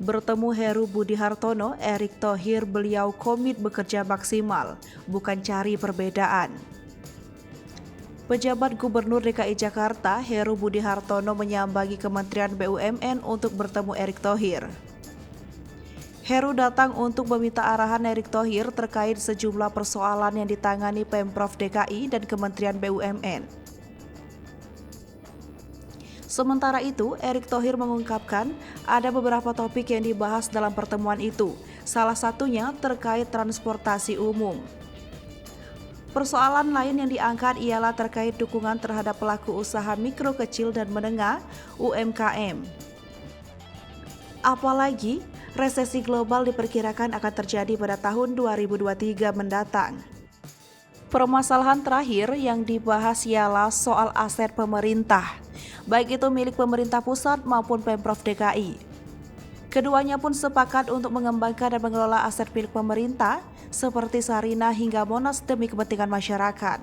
Bertemu Heru Budi Hartono, Erick Thohir, beliau komit bekerja maksimal, bukan cari perbedaan. Pejabat Gubernur DKI Jakarta, Heru Budi Hartono menyambangi Kementerian BUMN untuk bertemu Erick Thohir. Heru datang untuk meminta arahan Erick Thohir terkait sejumlah persoalan yang ditangani Pemprov DKI dan Kementerian BUMN. Sementara itu, Erick Thohir mengungkapkan ada beberapa topik yang dibahas dalam pertemuan itu, salah satunya terkait transportasi umum. Persoalan lain yang diangkat ialah terkait dukungan terhadap pelaku usaha mikro, kecil, dan menengah (UMKM). Apalagi, resesi global diperkirakan akan terjadi pada tahun 2023 mendatang. Permasalahan terakhir yang dibahas ialah soal aset pemerintah, baik itu milik pemerintah pusat maupun Pemprov DKI. Keduanya pun sepakat untuk mengembangkan dan mengelola aset milik pemerintah seperti Sarinah hingga Monas demi kepentingan masyarakat.